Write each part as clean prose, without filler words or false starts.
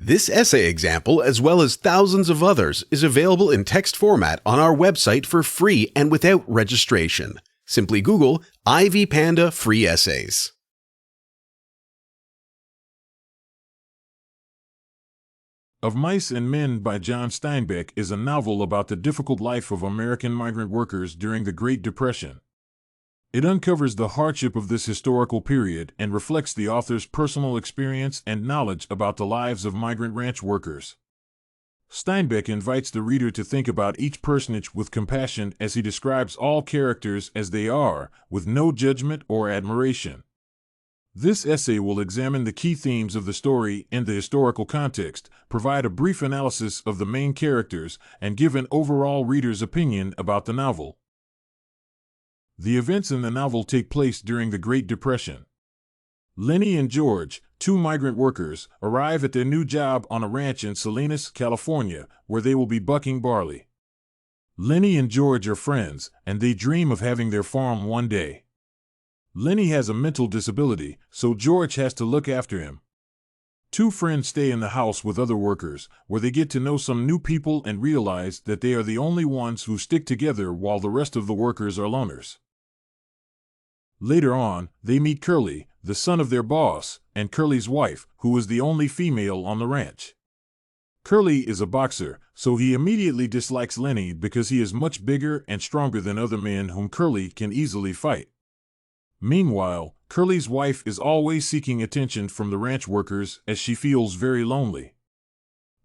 This essay example, as well as thousands of others, is available in text format on our website for free and without registration. Simply Google Ivy Panda Free Essays. Of Mice and Men by John Steinbeck is a novel about the difficult life of American migrant workers during the Great Depression. It uncovers the hardship of this historical period and reflects the author's personal experience and knowledge about the lives of migrant ranch workers. Steinbeck invites the reader to think about each personage with compassion as he describes all characters as they are, with no judgment or admiration. This essay will examine the key themes of the story in the historical context, provide a brief analysis of the main characters, and give an overall reader's opinion about the novel. The events in the novel take place during the Great Depression. Lenny and George, two migrant workers, arrive at their new job on a ranch in Salinas, California, where they will be bucking barley. Lenny and George are friends, and they dream of having their farm one day. Lenny has a mental disability, so George has to look after him. Two friends stay in the house with other workers, where they get to know some new people and realize that they are the only ones who stick together while the rest of the workers are loners. Later on, they meet Curly, the son of their boss, and Curly's wife, who is the only female on the ranch. Curly is a boxer, so he immediately dislikes Lenny because he is much bigger and stronger than other men whom Curly can easily fight. Meanwhile, Curly's wife is always seeking attention from the ranch workers as she feels very lonely.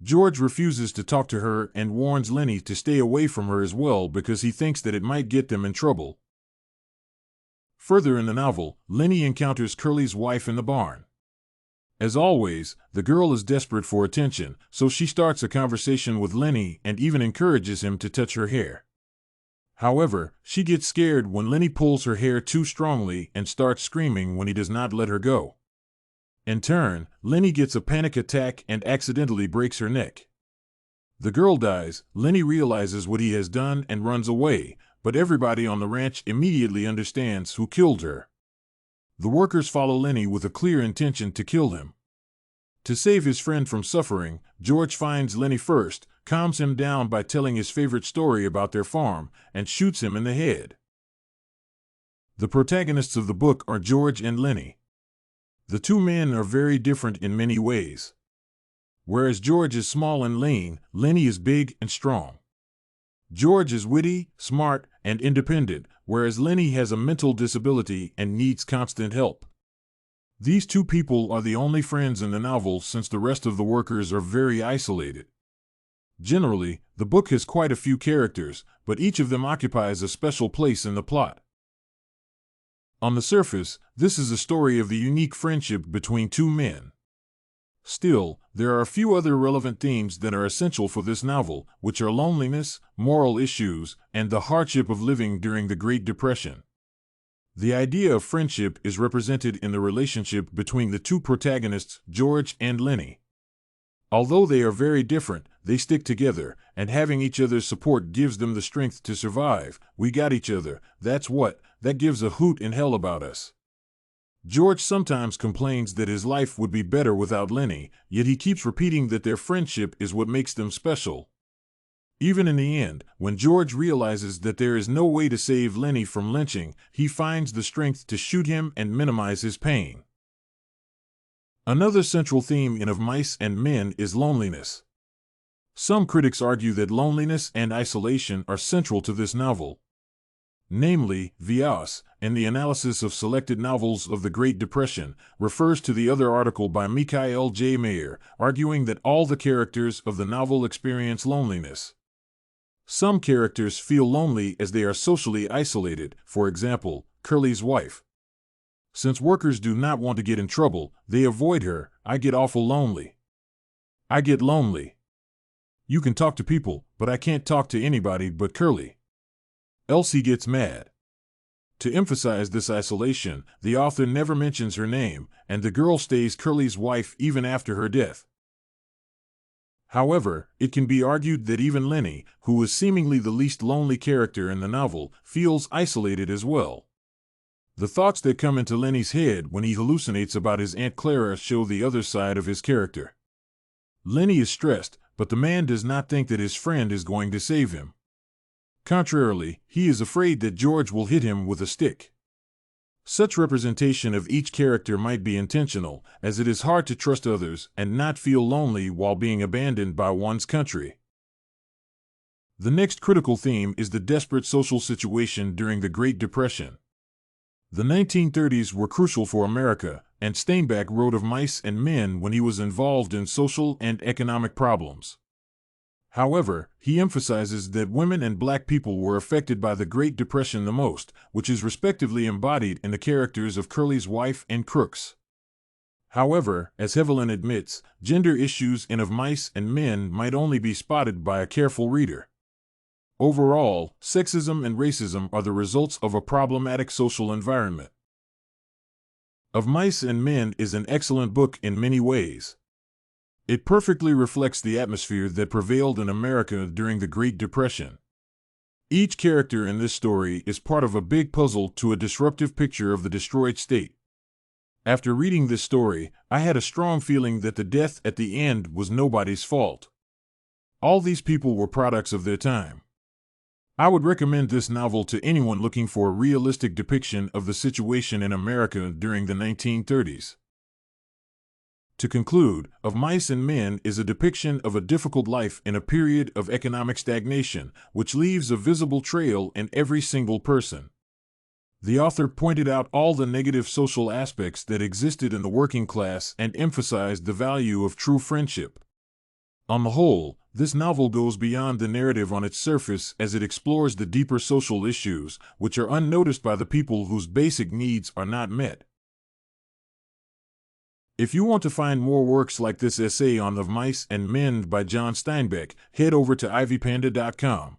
George refuses to talk to her and warns Lenny to stay away from her as well because he thinks that it might get them in trouble. Further in the novel, Lenny encounters Curly's wife in the barn. As always, the girl is desperate for attention, so she starts a conversation with Lenny and even encourages him to touch her hair. However, she gets scared when Lenny pulls her hair too strongly and starts screaming when he does not let her go. In turn, Lenny gets a panic attack and accidentally breaks her neck. The girl dies, Lenny realizes what he has done and runs away, but everybody on the ranch immediately understands who killed her. The workers follow Lenny with a clear intention to kill him. To save his friend from suffering, George finds Lenny first, calms him down by telling his favorite story about their farm, and shoots him in the head. The protagonists of the book are George and Lenny. The two men are very different in many ways. Whereas George is small and lean, Lenny is big and strong. George is witty, smart, and independent, whereas Lenny has a mental disability and needs constant help. These two people are the only friends in the novel since the rest of the workers are very isolated. Generally, the book has quite a few characters, but each of them occupies a special place in the plot. On the surface, this is a story of the unique friendship between two men. Still, there are a few other relevant themes that are essential for this novel, which are loneliness, moral issues, and the hardship of living during the Great Depression. The idea of friendship is represented in the relationship between the two protagonists, George and Lenny. Although they are very different, they stick together, and having each other's support gives them the strength to survive. We got each other, that gives a hoot in hell about us. George sometimes complains that his life would be better without Lenny, yet he keeps repeating that their friendship is what makes them special. Even in the end, when George realizes that there is no way to save Lenny from lynching, he finds the strength to shoot him and minimize his pain. Another central theme in Of Mice and Men is loneliness. Some critics argue that loneliness and isolation are central to this novel. Namely, Vyas, in the analysis of selected novels of the Great Depression, refers to the other article by Michael J. Mayer, arguing that all the characters of the novel experience loneliness. Some characters feel lonely as they are socially isolated, for example, Curly's wife. Since workers do not want to get in trouble, they avoid her. I get awful lonely. I get lonely. You can talk to people, but I can't talk to anybody but Curly. Elsie gets mad. To emphasize this isolation, the author never mentions her name, and the girl stays Curly's wife even after her death. However, it can be argued that even Lenny, who is seemingly the least lonely character in the novel, feels isolated as well. The thoughts that come into Lenny's head when he hallucinates about his Aunt Clara show the other side of his character. Lenny is stressed, but the man does not think that his friend is going to save him. Contrarily, he is afraid that George will hit him with a stick. Such representation of each character might be intentional, as it is hard to trust others and not feel lonely while being abandoned by one's country. The next critical theme is the desperate social situation during the Great Depression. The 1930s were crucial for America, and Steinbeck wrote of mice and men when he was involved in social and economic problems. However, he emphasizes that women and black people were affected by the Great Depression the most, which is respectively embodied in the characters of Curly's wife and Crooks. However, as Heavilin admits, gender issues in Of Mice and Men might only be spotted by a careful reader. Overall, sexism and racism are the results of a problematic social environment. Of Mice and Men is an excellent book in many ways. It perfectly reflects the atmosphere that prevailed in America during the Great Depression. Each character in this story is part of a big puzzle to a disruptive picture of the destroyed state. After reading this story, I had a strong feeling that the death at the end was nobody's fault. All these people were products of their time. I would recommend this novel to anyone looking for a realistic depiction of the situation in America during the 1930s. To conclude, Of Mice and Men is a depiction of a difficult life in a period of economic stagnation, which leaves a visible trail in every single person. The author pointed out all the negative social aspects that existed in the working class and emphasized the value of true friendship. On the whole, this novel goes beyond the narrative on its surface as it explores the deeper social issues, which are unnoticed by the people whose basic needs are not met. If you want to find more works like this essay on Of Mice and Men by John Steinbeck, head over to ivypanda.com.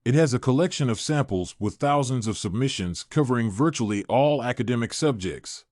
It has a collection of samples with thousands of submissions covering virtually all academic subjects.